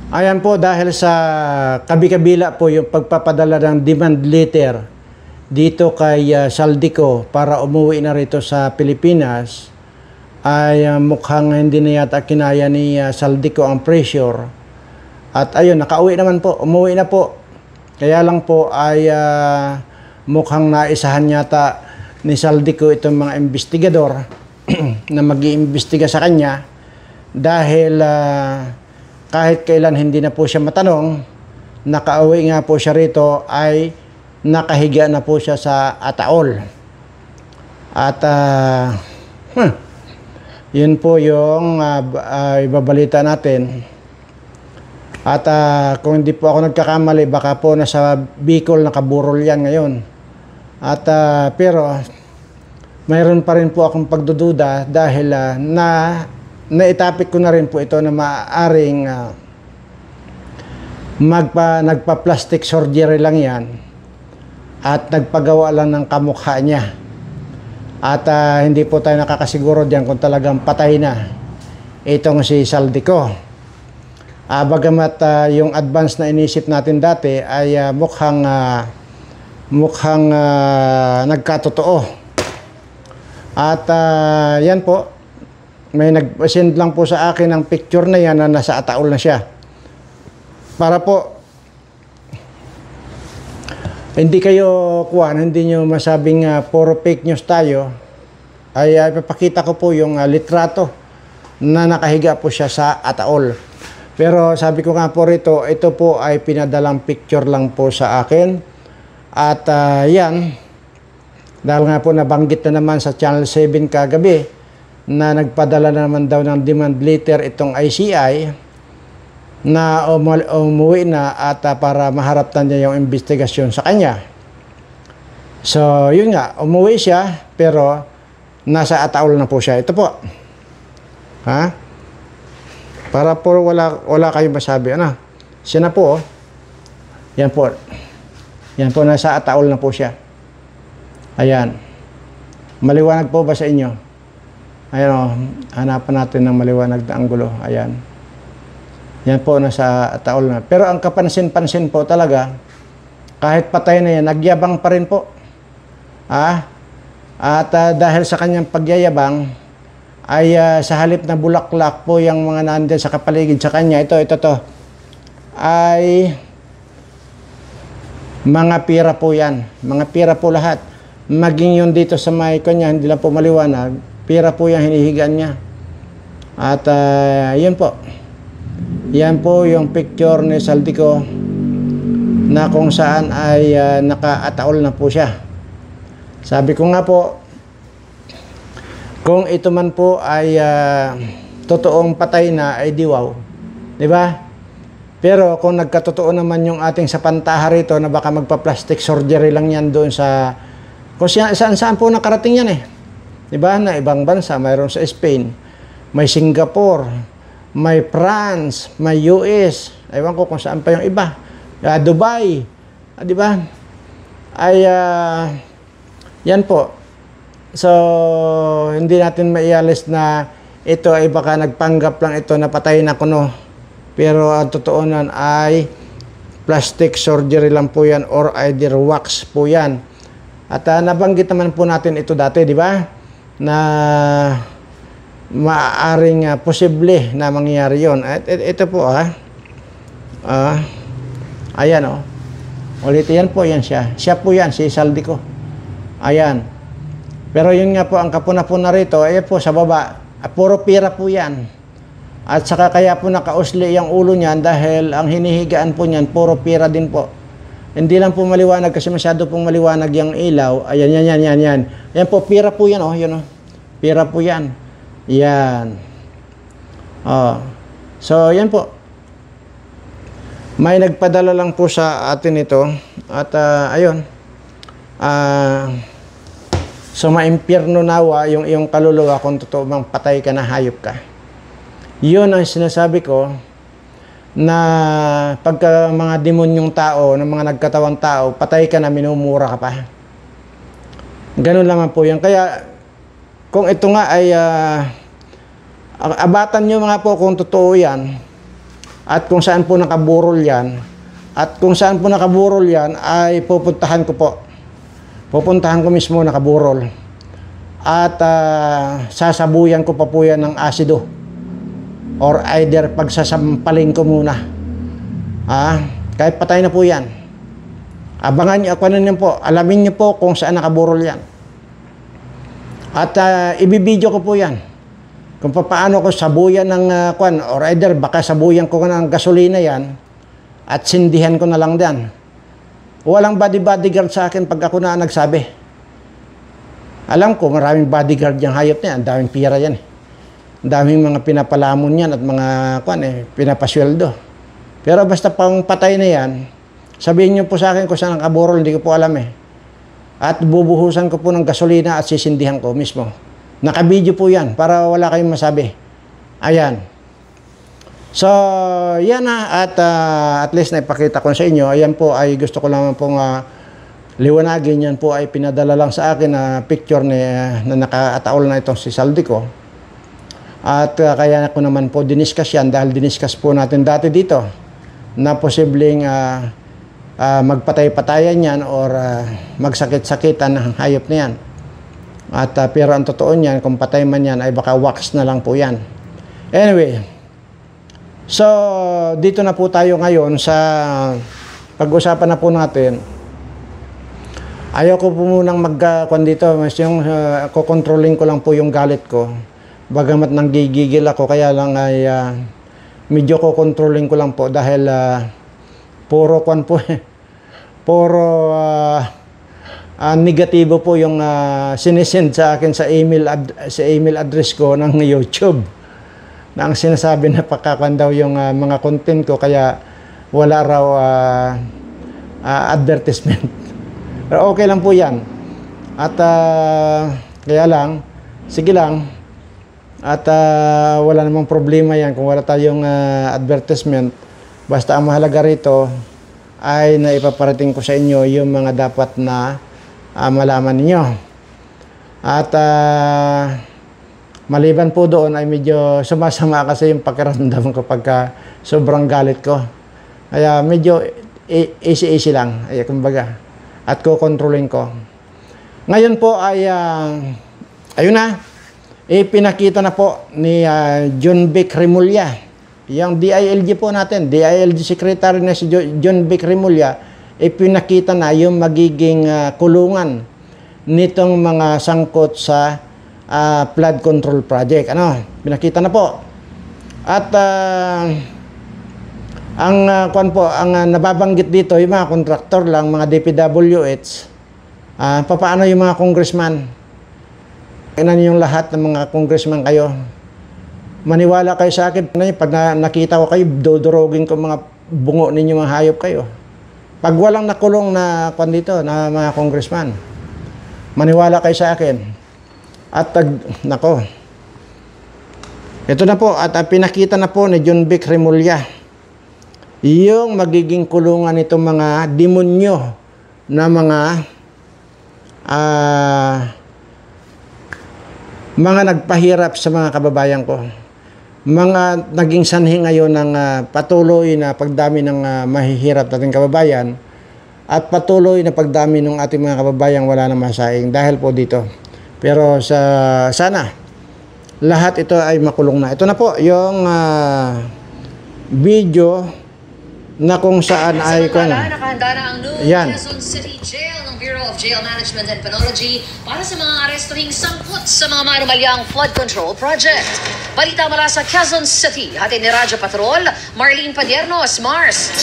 Ayan po, dahil sa kabi-kabila po yung pagpapadala ng demand letter dito kay Saldico para umuwi na rito sa Pilipinas, ay mukhang hindi na yata kinaya ni Saldico ang pressure. At ayun, nakauwi naman po, umuwi na po. Kaya lang po ay mukhang naisahan yata ni Saldico itong mga investigador na mag-iimbestiga sa kanya dahil kahit kailan hindi na po siya matanong, nakauwi nga po siya rito ay nakahiga na po siya sa ataol. At yun po yung ibabalita natin. At kung hindi po ako nagkakamali, baka po nasa Bicol nakaburol yan ngayon. At pero mayroon pa rin po akong pagdududa dahil naitapik ko na rin po ito na maaaring nagpa-plastic surgery lang yan at nagpagawa lang ng kamukha niya. At hindi po tayo nakakasiguro diyan kung talagang patay na itong si Saldico. Bagamat yung advance na inisip natin dati ay mukhang nagkatotoo. At yan po, may nag-send lang po sa akin ng picture na yan na nasa ataol na siya. Para po hindi kayo hindi nyo masabing puro fake news tayo, ay ipapakita ko po yung litrato na nakahiga po siya sa ataol. Pero sabi ko nga po rito, ito po ay pinadalang picture lang po sa akin. At yan, dahil nga po nabanggit na naman sa Channel 7 kagabi, na nagpadala naman daw ng demand letter itong ICI na umuwi na at para maharaptan niya yung investigasyon sa kanya. So, yun nga, umuwi siya pero nasa ataol na po siya. Ito po. Ha? Para po wala kayong masabi. Ano? Siya na po. Yan po. Yan po, nasa ataol na po siya. Ayan. Maliwanag po ba sa inyo? Ayan o, hanapan natin ng maliwanag na anggulo. Ayan. Yan po, nasa ataol na. Pero ang kapansin-pansin po talaga, kahit patay na yan, nagyabang pa rin po. At dahil sa kanyang pagyayabang, ay sa halip na bulaklak po yung mga nandyan sa kapaligid sa kanya, ito to, ay mga pira po yan. Mga pira po lahat. Maging yun dito sa may kanya, hindi lang po maliwanag, pira po yung hinihigaan niya. At yun po. Yan po yung picture ni Saldico na kung saan ay naka-ataol na po siya. Sabi ko nga po, kung ito man po ay totoong patay na, ay diwaw. Diba? Pero kung nagkatotoo naman yung ating sapantaha rito na baka magpa-plastic surgery lang yan doon sa kung saan po nakarating yan eh. Diba? Na ibang bansa, mayroon sa Spain, may Singapore, may France, may US, ewan ko kung saan pa yung iba, Dubai, diba? Ay, yan po. So, hindi natin maialis na ito ay baka nagpanggap lang ito na patay na kuno. Pero ang totoo nan ay plastic surgery lang po yan or either wax po yan. At nabanggit naman po natin ito dati, di ba? Na maaaring posible na mangyayari yun. At ito po ayan o. Ulit yan po, yan siya. Siya po yan, si Saldico. Ayan. Pero yun nga po, ang kapuna-puna rito, ayan po sa baba, puro pira po yan. At saka kaya po nakausli yung ulo niyan dahil ang hinihigaan po niyan, puro pira din po. Hindi lang po maliwanag kasi masyado pong maliwanag yung ilaw. Ayan, yan. Yan po, pira po yan, yun, pira po yan. Yan. So, yan po. May nagpadala lang po sa atin ito. At, ayun. So, maimpyerno nawa yung iyong kaluluwa kung totoo bang patay ka na, hayop ka. Yun ang sinasabi ko na pagka mga demonyong tao, ng mga nagkatawang tao, patay ka na, minumura ka pa. Ganun naman po yan. Kaya, kung ito nga ay abatan nyo mga po kung totoo yan, At kung saan po nakaburol yan, ay pupuntahan ko po. Pupuntahan ko mismo nakaburol. At sasabuyan ko pa po yan ng asido. Or either pagsasampalin ko muna. Kahit patay na po yan. Abangan nyo, alamin nyo po kung saan nakaburol yan. At ibibideo ko po yan. Kung paano ko sabuyan ng or either baka sabuyan ko ng gasolina yan at sindihan ko na lang yan. Walang bodyguard sa akin pag ako na nagsabi. Alam ko, maraming bodyguard yung hayop niya. Ang daming pira yan. Ang daming mga pinapalamon yan at mga pinapasweldo. Pero basta pang patay na yan, sabihin niyo po sa akin kung saan nakaburol, hindi ko po alam eh. At bubuhusan ko po ng gasolina at sisindihan ko mismo. Nakabidyo po yan para wala kayong masabi. Ayan. So, yan na. At least naipakita ko sa inyo. Ayan po ay gusto ko lang pong liwanagin. Yan po ay pinadala lang sa akin na picture na nakataol na itong si Saldico. At kaya ko naman po diniscuss yan dahil diniscuss po natin dati dito na posibleng magpatay-patayan yan or magsakit-sakitan ng hayop na yan. At pero ang totoo niyan, kung patay man yan, ay baka wax na lang po yan. Anyway, so dito na po tayo ngayon sa pag-usapan na po natin. Ayaw ko po munang mag-kwan dito, mas yung kukontrolling ko lang po yung galit ko. Bagamat nanggigigil ako, kaya lang ay medyo kukontrolling ko lang po dahil puro kwan po puro negatibo po yung sinisend sa akin sa email address ko ng YouTube na ang sinasabi na pakakwan daw yung mga content ko kaya wala raw advertisement. Pero okay lang po yan at kaya lang sige lang at wala namang problema yan kung wala tayong advertisement. Basta ang mahalaga rito ay naipaparating ko sa inyo yung mga dapat na malaman ninyo. At maliban po doon ay medyo sumasama kasi yung pakiramdam ko pagka sobrang galit ko. Kaya medyo easy lang, ay kumbaga. At kukontrolin ko. Ngayon po ay ayun na. Pinakita na po ni John Vic Remulla. Yung DILG po natin, DILG Secretary na si John Vic Remulla, pinakita na yung magiging kulungan nitong mga sangkot sa flood control project. Pinakita na po. At ang nababanggit dito, yung mga kontraktor lang, mga DPWH, paano yung mga congressman? Kailan yung lahat ng mga congressman kayo? Maniwala kayo sa akin. Pag nakita ko kayo, dodorogin ko mga bungo ninyo, mga hayop kayo. Pag walang nakulong na kwan dito, na mga congressman, maniwala kayo sa akin. At nako, ito na po, at pinakita na po ni John Vic Remulla yung magiging kulungan nitong mga demonyo na mga nagpahirap sa mga kababayan ko. Mga naging sanhi ngayon ng patuloy na pagdami ng mahihirap nating kababayan at patuloy na pagdami ng ating mga kababayan wala na masaing dahil po dito. Pero sana lahat ito ay makulong na. Ito na po yung video na kung saan ay nakahanda na ang new Quezon City Jail ng Bureau of Jail Management and Penology para sa mga arestuhing sangkot sa mga manumalyang flood control project. Balita mula sa Quezon City, hatid ni Radyo Patrol, Marlene Padiernos, Mars.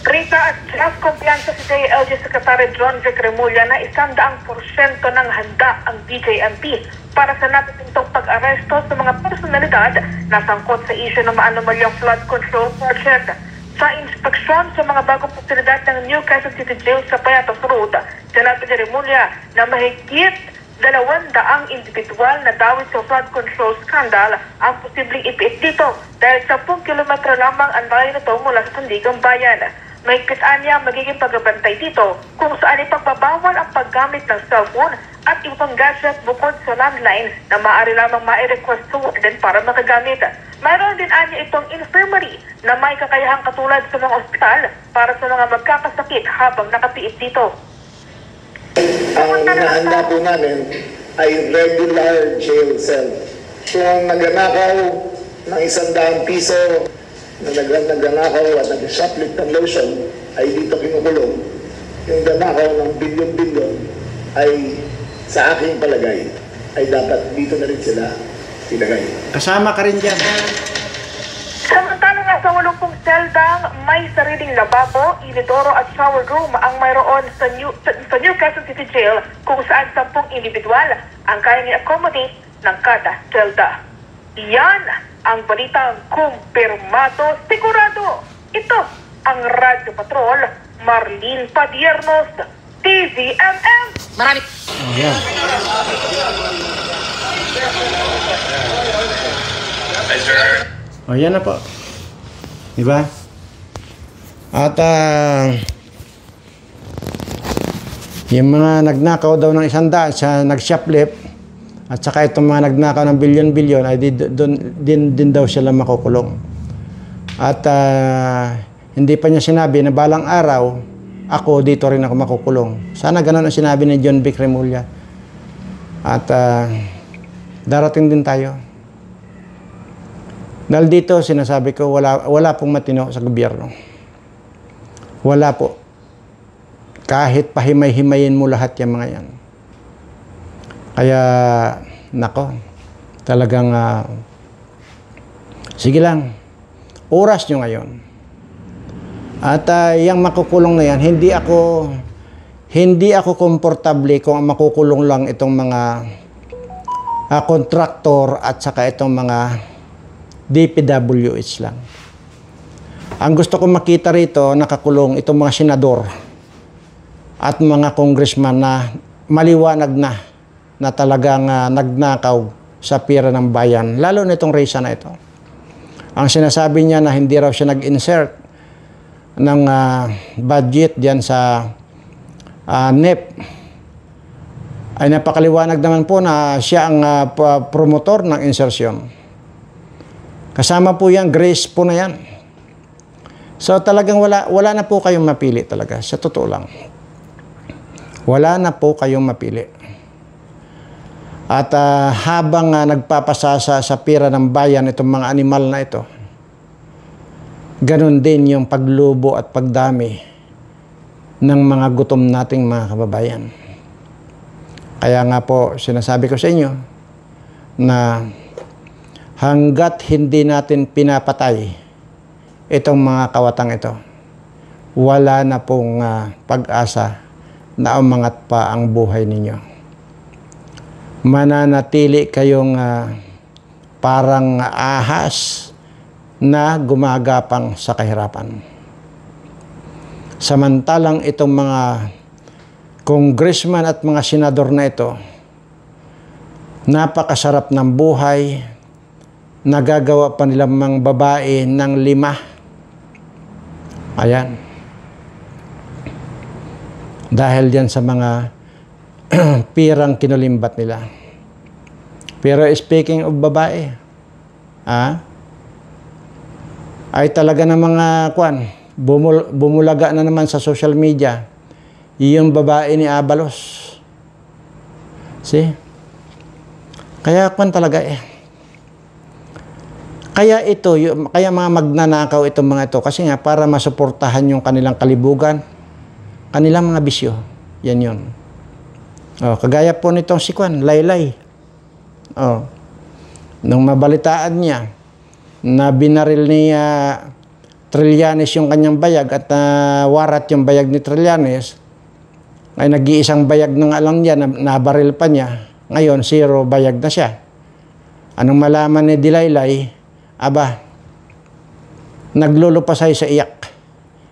Rita, at mas kumpiyansa si DILG Secretary John Vic Remulla na 100% ng handa ang DJMP para sa natutintong pag-aresto sa mga personalidad na sangkot sa isyu ng maanumalyang flood control project. Sa inspeksyon sa mga bagong pasilidad ng New Quezon City Jail sa Payatas Road, sinabi ni Remulla na mahigit 200 individual na dawit sa flood control scandal ang posibleng ipiit dito dahil 10 kilometro lamang ang layo nito mula sa Sandigang Bayan. Mahigpit niya magiging pagbabantay dito kung saan ipagbabawal ang paggamit ng cellphone at iba pang gadget bukod sa landline na maaari lamang ma-request sa warden para makagamit. Mayroon din anya itong infirmary na may kakayahang katulad sa mga ospital para sa mga magkakasakit habang nakapiit dito. Ang hinahanda po namin ay regular jail cell. Kung nagnanakaw ng 100 piso, na nagnanakaw at nag-shoplift ng lotion, ay dito kinukulong. Yung nanakaw ng bilyon-bilyon ay sa aking palagay ay dapat dito na rin sila ilagay. Kasama ka rin dyan. Samantala nga sa 80 seldang may sariling lababo, inidoro at shower room ang mayroon sa New Quezon City Jail kung saan 10 individual ang kaya ni-accommodate ng kada selda. Yan ang balitang kumpirmado, sigurado. Ito ang Radyo Patrol, Marlene Padiernos, TVMM. Marami. Ayan. O yan na po. Diba? At yung mga nagnakaw daw ng 100 sa nag-shoplift at saka itong mga nagnakaw ng bilyon-bilyon ay din daw sila makukulong. At hindi pa niya sinabi na balang araw ako dito rin ako makukulong. Sana ganun ang sinabi ni John Vic Remulla. At darating din tayo. Dahil dito, sinasabi ko, wala pong matino sa gobyerno. Wala po. Kahit pahimay-himayin mo lahat yung mga yan. Kaya, nako, talagang, sige lang, oras nyo ngayon. At yung makukulong na yan, hindi ako komportable kung makukulong lang itong mga kontraktor at saka itong mga DPWH lang. Ang gusto ko makita rito, nakakulong itong mga senador at mga congressman na maliwanag na talagang nagnakaw sa pira ng bayan, lalo na itong Reza na ito. Ang sinasabi niya na hindi raw siya nag-insert ng budget diyan sa NEP, ay napakaliwanag naman po na siya ang promotor ng insertion. Kasama po yan, grace po na yan. So talagang wala na po kayong mapili talaga, sa totoo lang. Wala na po kayong mapili. At habang nagpapasasa sa pira ng bayan itong mga animal na ito, ganun din yung paglubo at pagdami ng mga gutom nating mga kababayan. Kaya nga po, sinasabi ko sa inyo na hanggat hindi natin pinapatay itong mga kawatang ito, wala na pong pag-asa na umangat pa ang buhay ninyo. Mananatili kayong parang ahas na gumagapang sa kahirapan. Samantalang itong mga congressman at mga senador na ito, napakasarap ng buhay, nagagawa pa nilang mga babae ng 5. Ayan. Dahil diyan sa mga pirang kinulimbat nila. Pero speaking of babae, ay talaga ng mga bumulaga na naman sa social media yung babae ni Abalos. See? Kaya talaga Kaya kaya mga magnanakaw itong mga ito kasi nga para masuportahan yung kanilang kalibugan, kanilang mga bisyo. Yan yun. Kagaya po nitong si Laylay. Nung mabalitaan niya na binaril ni Trillanes yung kanyang bayag at warat yung bayag ni Trillanes, ay nag-iisang bayag na nga lang niya, nabaril pa niya. Ngayon, 0 bayag na siya. Anong malaman ni Dilaylay? Naglulupasay sa iyak.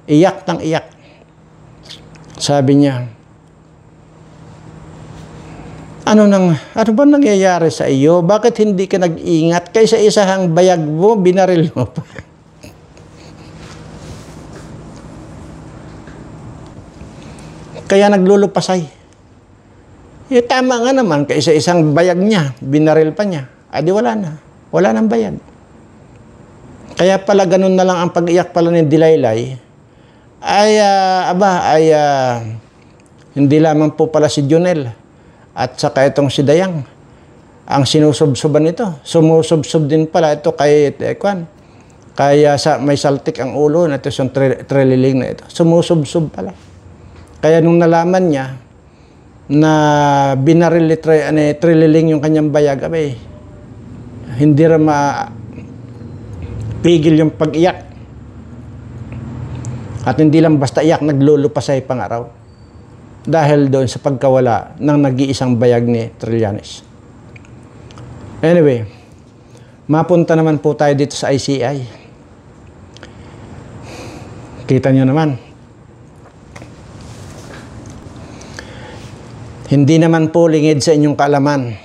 Iyak ng iyak. Sabi niya, ano ba nangyayari sa iyo? Bakit hindi ka nag-ingat? Kaysa isahang bayag mo, binaril mo pa. Kaya naglulupasay. Tama nga naman, kaisa-isang bayag niya, binaril pa niya. Di wala na. Wala nang bayag. Kaya pala ganun na lang ang pag-iyak pala ni Dilaylay, hindi lamang po pala si Jonel at saka itong si Dayang ang sinusubsuban nito. Sumusubsub din pala ito kay Kwan. Kaya may saltik ang ulo na ito yung trililing na ito. Sumusubsub pala. Kaya nung nalaman niya na binaril ni trililing yung kanyang bayag, hindi rin pigil yung pag-iyak. At hindi lang basta iyak, naglulupasay pang araw. Dahil doon sa pagkawala ng nag-iisang bayag ni Trillanes. Anyway, mapunta naman po tayo dito sa ICI. Kita nyo naman. Hindi naman po lingid sa inyong kaalaman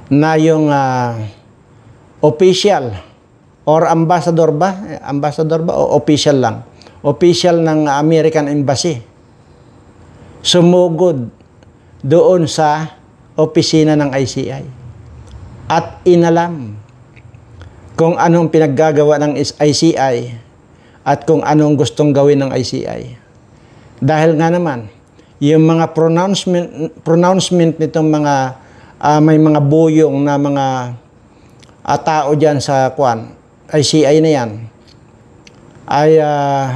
na yung official or ambassador ba? Ambassador ba o official lang? Official ng American Embassy sumugod doon sa opisina ng ICI at inalam kung anong pinaggagawa ng ICI at kung anong gustong gawin ng ICI. Dahil nga naman, yung mga pronouncement nitong mga may mga buyong na mga tao dyan sa ICI na yan, ay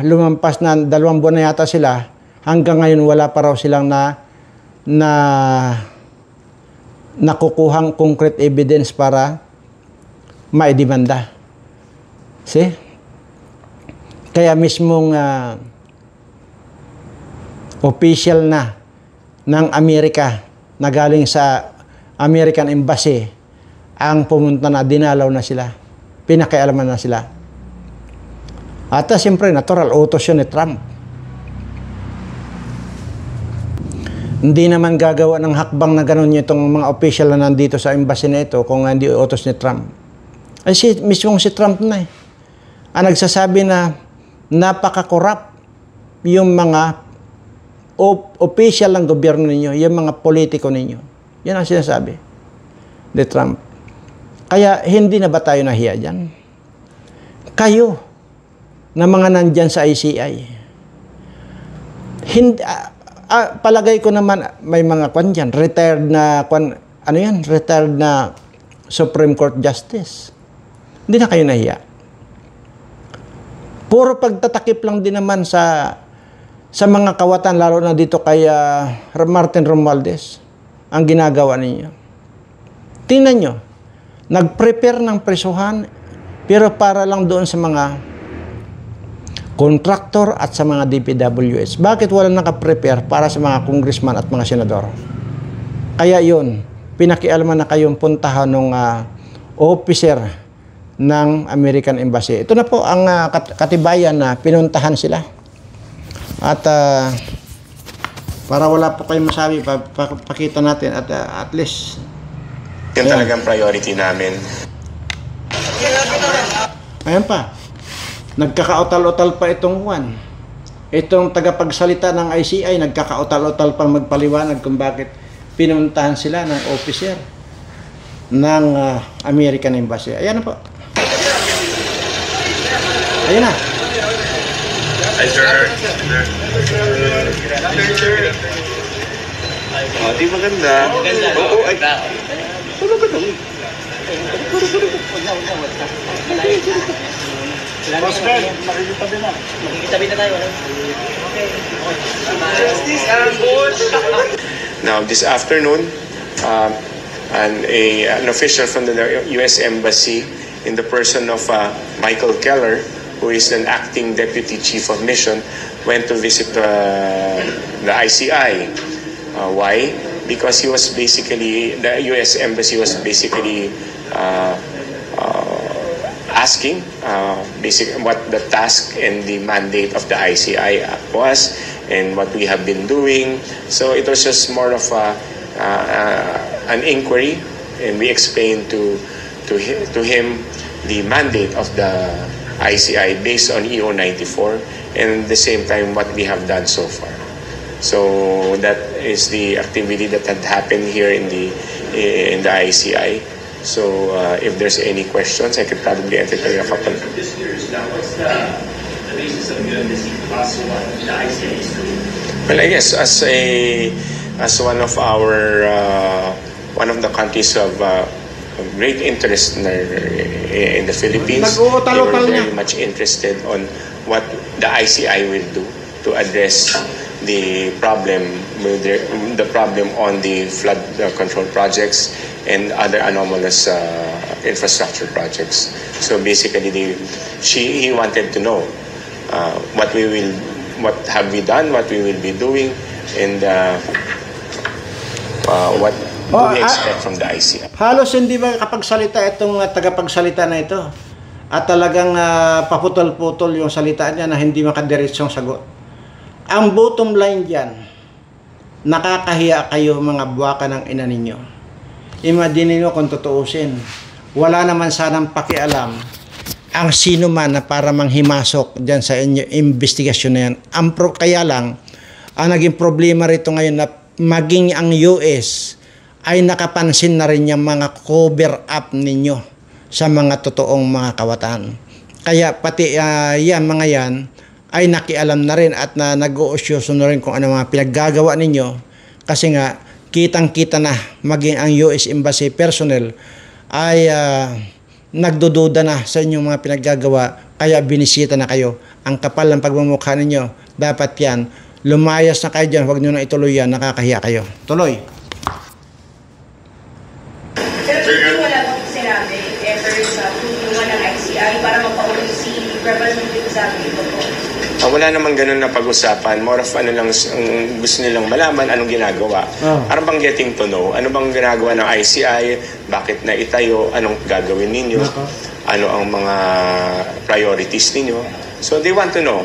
lumampas na 2 buwan na yata sila. Hanggang ngayon wala pa raw silang nakukuhang concrete evidence para maidemanda. See? Kaya mismong official na ng Amerika na galing sa American Embassy ang pumunta na, dinalaw na sila. Pinakialaman na sila. At siyempre, natural, utos yun ni Trump. Hindi naman gagawa ng hakbang na gano'n itong mga official na nandito sa embassy na ito kung hindi utos ni Trump. Ay mismong si Trump na ang nagsasabi na napaka-corrupt yung mga official ng gobyerno ninyo, yung mga politiko ninyo. Yan ang sinasabi ni Trump. Kaya hindi na ba tayo nahiya dyan? Kayo na mga nandyan sa ICI. Hindi, palagay ko naman may mga dyan, retired na retired na Supreme Court Justice. Hindi na kayo nahiya. Puro pagtatakip lang din naman sa mga kawatan, lalo na dito kay Martin Romualdez, ang ginagawa ninyo. Tingnan nyo, nag-prepare ng presuhan, pero para lang doon sa mga contractor at sa mga DPWS. Bakit wala naka-prepare para sa mga congressman at mga senador? Kaya yun, pinakialaman na kayong puntahan ng officer ng American Embassy. Ito na po ang katibayan na pinuntahan sila. At para wala po kayong masabi, pakita natin at least. Yan talagang priority namin. Ayan pa. Nagkakautal-utal pa itong itong tagapagsalita ng ICI, nagkakautal-utal pa magpaliwanag kung bakit pinuntahan sila ng officer ng American Embassy. Ayan na po. Ayan na. Hi, sir. Oh, di maganda. Oo, ay. Ano ba ito? Makikitabi na tayo. Now, this afternoon, an official from the U.S. Embassy in the person of Michael Keller, who is an acting deputy chief of mission, went to visit the ICI. Why? Because he was basically, the U.S. Embassy was basically asking what the task and the mandate of the ICI was and what we have been doing. So it was just more of an inquiry, and we explained to him the mandate of the ICI based on EO 94 and at the same time what we have done so far. So that is the activity that had happened here in the ICI. So if there's any questions, I could probably entertain a couple. This year's now, what's the basis of you and the ICI is doing? Well, I guess as one of our one of the countries of great interest in the Philippines, we were very much interested on what the ICI will do to address the problem with the problem on the flood control projects and other anomalous infrastructure projects. So basically, he wanted to know what have we done, what we will be doing, and what do we expect from the ICI. Halos hindi ba kapagsalita itong tagapagsalita na ito? At talagang paputol-putol yung salita niya na hindi makadiretsong sagot. Ang bottom line dyan, nakakahiya kayo mga buwaka ng ina ninyo. Imagine nyo kung tutuusin, wala naman sanang pakialam ang sino man na para manghimasok dyan sa inyo investigasyon na yan. Kaya lang, ang naging problema rito ngayon na maging ang US ay nakapansin na rin yung mga cover up ninyo sa mga totoong mga kawatan. Kaya pati mga yan ay nakialam na rin at nag-uusyoso na rin kung ano mga pinaggagawa ninyo. Kasi nga, kitang-kita na maging ang US Embassy personnel ay nagdududa na sa inyong mga pinaggagawa, kaya binisita na kayo. Ang kapal ng pagmumukha ninyo, dapat yan, lumayas na kayo dyan, huwag nyo na ituloy yan, nakakahiya kayo. Tuloy. Pero wala bang sinabi ever sa tulungan ng ICI para mapauli si Representative Zaki ito po? Wala naman ganun na pag-usapan. More of ano lang, gusto nilang malaman anong ginagawa. Ano bang getting to know? Ano bang ginagawa ng ICI? Bakit na itayo? Anong gagawin ninyo? Ano ang mga priorities ninyo? So they want to know.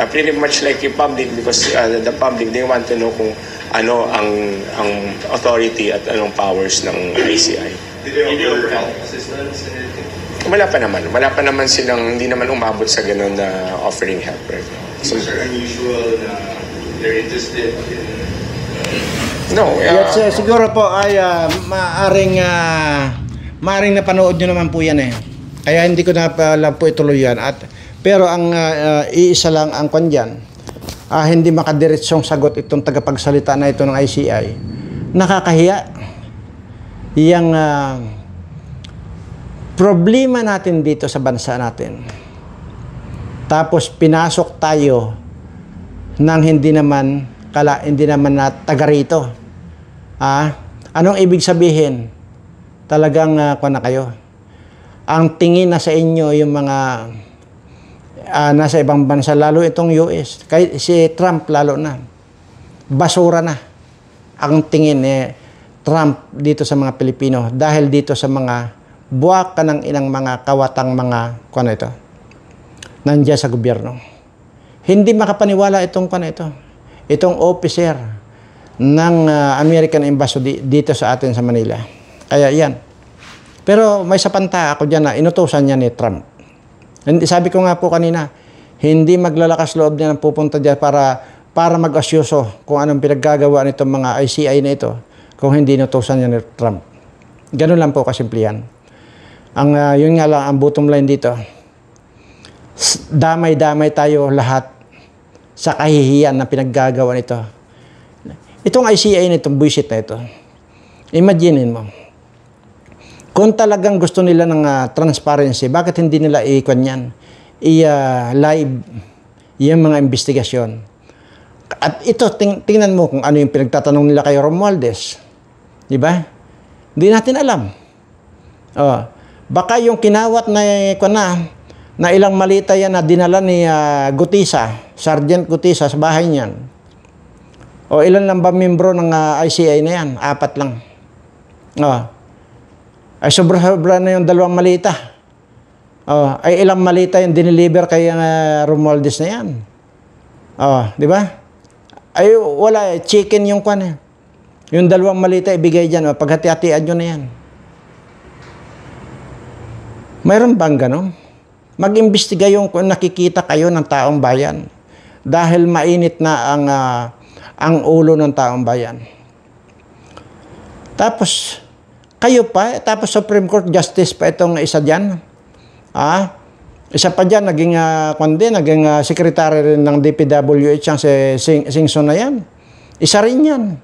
Pretty much like the public, because the public, they want to know kung ano ang authority at anong powers ng ICI. Did they offer help, assistance, and anything? Wala pa naman silang, hindi naman umabot sa ganun na offering help right now. So, is there unusual na they're interested in... No. Yes, siguro po ay maaring napanood nyo naman po yan eh. Kaya hindi ko na lang po ituloy yan. Pero ang iisa lang ang kwan dyan, hindi makadiretsong sagot itong tagapagsalita na ito ng ICI. Nakakahiya. Yang problema natin dito sa bansa natin. Tapos pinasok tayo nang hindi naman na taga rito. Anong ibig sabihin? Talagang kuwan na kayo. Ang tingin na sa inyo yung mga nasa ibang bansa, lalo itong US. Kahit si Trump lalo na. Basura na ang tingin Trump dito sa mga Pilipino dahil dito sa mga buwaka ng inang mga kawatang mga kuwan ito. Nandiyan sa gobyerno. Hindi makapaniwala itong kuwan ito. Itong officer ng American Embassy dito sa atin sa Manila. Kaya yan. Pero may sapanta ako dyan na inutusan niya ni Trump. Sabi ko nga po kanina, hindi maglalakas loob niya ng pupunta dyan para mag-asyoso kung anong pinaggagawa nitong mga ICI na ito kung hindi inutusan niya ni Trump. Ganun lang po kasimple yan. Yun nga lang, ang bottom line dito, damay-damay tayo lahat sa kahihiyan na pinaggagawa nito. Itong ICI na itong buisit na ito, imaginin mo, kung talagang gusto nila ng transparency, bakit hindi nila i-ikon yan? I-live yung mga investigasyon. At ito, tingnan mo kung ano yung pinagtatanong nila kay Romualdez. Di ba? Hindi natin alam. Baka yung kinawat na ilang malita yan na dinala ni Gutisa, Sergeant Gutisa sa bahay niyan. O ilan lang ba membro ng ICI na yan? 4 lang. Ay sobra-sobra na yung 2 malita. Ay ilang malita yung dineliver kay Romualdez na yan. Di ba? Ay wala, chicken yung kwan. Yung 2 malita ibigay dyan. Paghati-hatian nyo na yan. Mayroon bang gano'n? Mag-imbestiga yung kung nakikita kayo ng taong bayan. Dahil mainit na ang ulo ng taong bayan. Tapos, kayo pa, tapos Supreme Court Justice pa itong isa dyan. Isa pa dyan, naging secretary rin ng DPWH ang si Singson na yan. Isa rin yan.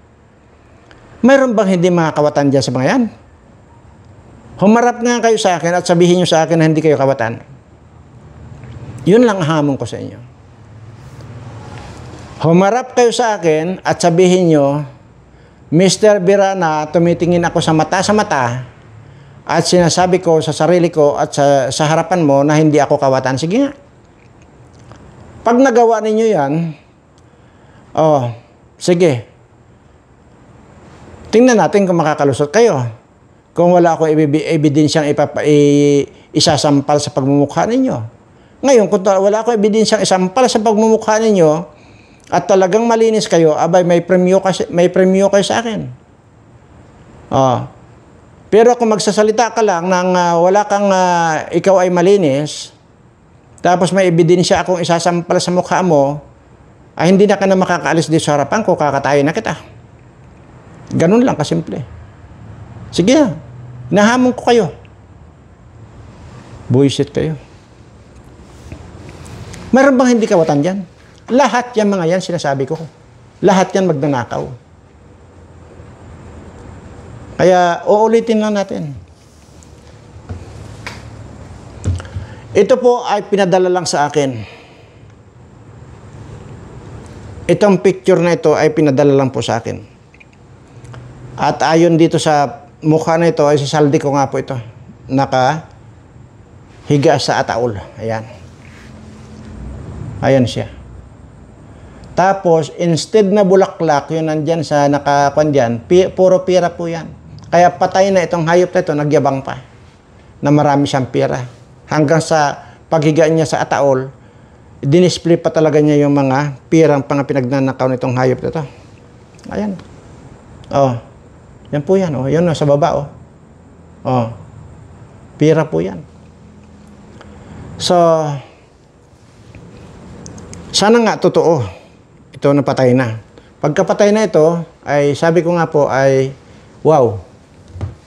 Mayroon bang hindi mga kawatan dyan sa mga yan? Humarap nga kayo sa akin at sabihin nyo sa akin na hindi kayo kawatan. Yun lang ang hamon ko sa inyo. Humarap kayo sa akin at sabihin nyo, Mr. Birana, tumitingin ako sa mata at sinasabi ko sa sarili ko at sa harapan mo na hindi ako kawatan. Sige nga. Pag nagawa ninyo yan, sige. Tingnan natin kung makakalusot kayo. Kung wala akong ebidensyang isasampal sa pagmumukha ninyo. Ngayon, kung wala akong ebidensyang isampal sa pagmumukha ninyo, at talagang malinis kayo, abay may premyo kayo sa akin. Pero kung magsasalita ka lang nang wala kang ikaw ay malinis, tapos may ebidensya akong isasampal sa mukha mo, ay hindi na ka na makakaalis dito sa harapan ko, kakatayin na kita. Ganun lang kasimple. Sige, nahamon ko kayo. Buisit kayo. Meron bang hindi kawatan dyan? Lahat yan mga yan, sinasabi ko. Lahat yan magnanakaw. Kaya, uulitin lang natin. Ito po ay pinadala lang sa akin. Itong picture na ito ay pinadala lang po sa akin. At ayon dito sa mukha na ito, ay si Saldi ko nga po ito. Nakahiga sa ataol. Ayan. Ayan siya. Tapos, instead na bulaklak, yun nandyan sa nakakuan dyan, puro pira po yan. Kaya patay na itong hayop na ito, nagyabang pa. Na marami siyang pira. Hanggang sa paghiga niya sa ataol, dinisplay pa talaga niya yung mga pirang pinagnanakaw nitong hayop na ito. Ayan. Yan po yan. Yun sa baba. Pira po yan. So, sana nga totoo. Ito napatay na. Pagkapatay na ito, ay sabi ko nga po ay wow.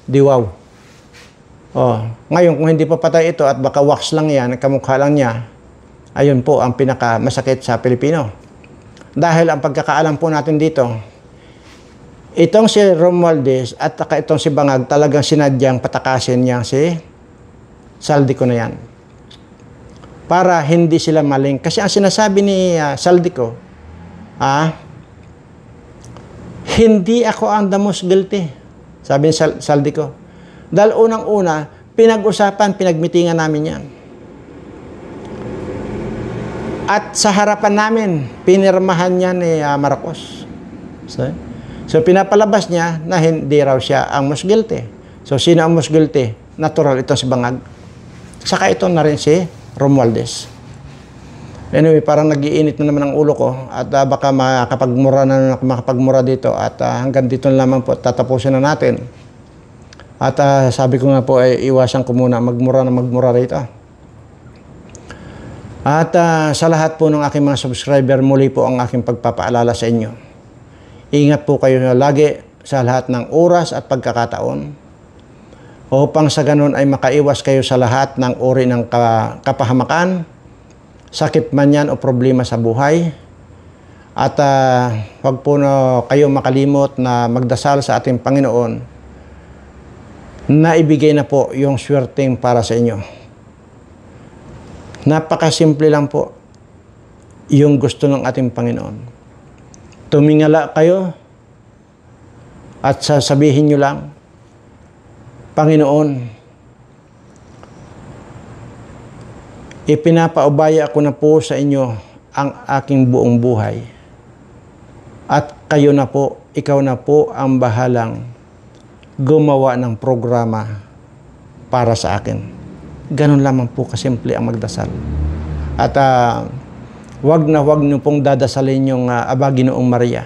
Di wow. Ngayon, kung hindi pa patay ito at baka wax lang yan, kamukha lang niya, ayun po ang pinakamasakit sa Pilipino. Dahil ang pagkakaalam po natin dito, itong si Romualdez at itong si Bangag talagang sinadyang patakasin niya si Saldico na yan. Para hindi sila maling. Kasi ang sinasabi ni Saldico, hindi ako ang the most guilty. Sabi ni Saldico. Dahil unang-una, pinag-usapan, pinagmitingan namin yan. At sa harapan namin, pinirmahan niya ni Marcos. So, pinapalabas niya na hindi raw siya ang most guilty. So, sino ang most guilty? Natural, ito si Bangag. Saka ito na rin si Romualdez. Anyway, parang nag-iinit na naman ang ulo ko at baka makapagmura dito at hanggang dito lamang po tatapusin na natin. At sabi ko nga po ay iwasan ko muna magmura rito. At sa lahat po ng aking mga subscriber, muli po ang aking pagpapaalala sa inyo. Ingat po kayo lagi sa lahat ng oras at pagkakataon upang sa ganun ay makaiwas kayo sa lahat ng uri ng kapahamakan, sakit man yan o problema sa buhay. At huwag po na kayo makalimot na magdasal sa ating Panginoon na ibigay na po yung swerteng para sa inyo. Napakasimple lang po yung gusto ng ating Panginoon. Tumingala kayo at sasabihin nyo lang, Panginoon, ipinapaubaya ko na po sa inyo ang aking buong buhay. At kayo na po, ikaw na po ang bahalang gumawa ng programa para sa akin. Ganun lamang po kasimple ang magdasal. At wag niyo pong dadasalin yung Ginoong Maria.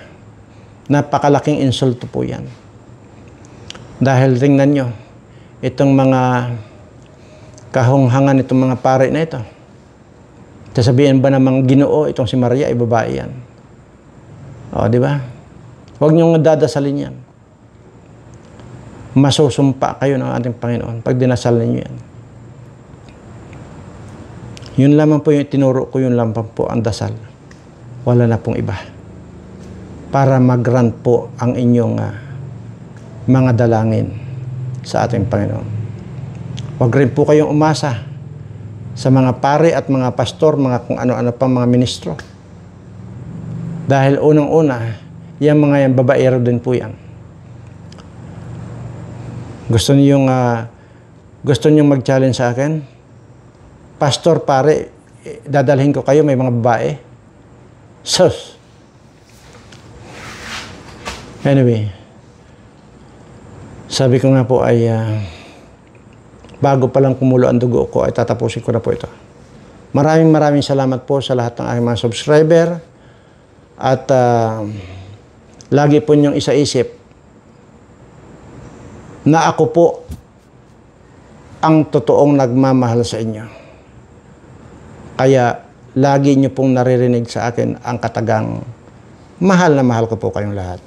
Napakalaking insulto po yan. Dahil tingnan nyo, itong mga kahunghangan itong mga pare na ito. Sasabihin ba namang Ginoo itong si Maria, ay babae yan. O, di ba? Huwag niyong dadasalin yan. Masusumpa kayo ng ating Panginoon pag dinasal ninyo yan. Yun lamang po yung tinuro ko, yun lamang po ang dasal. Wala na pong iba. Para mag-grant po ang inyong mga dalangin sa ating Panginoon. Huwag rin po kayong umasa sa mga pare at mga pastor, mga kung ano-ano pang mga ministro. Dahil unang-una, yung mga yan, babaero din po yan. Gusto niyong mag-challenge sa akin? Pastor, pare, dadalhin ko kayo, may mga babae. Sus! Anyway, sabi ko nga po ay bago pa lang kumulo ang dugo ko, ay tatapusin ko na po ito. Maraming salamat po sa lahat ng aking mga subscriber. At lagi po niyong isaisip na ako po ang totoong nagmamahal sa inyo. Kaya lagi niyo pong naririnig sa akin ang katagang mahal na mahal ko po kayong lahat.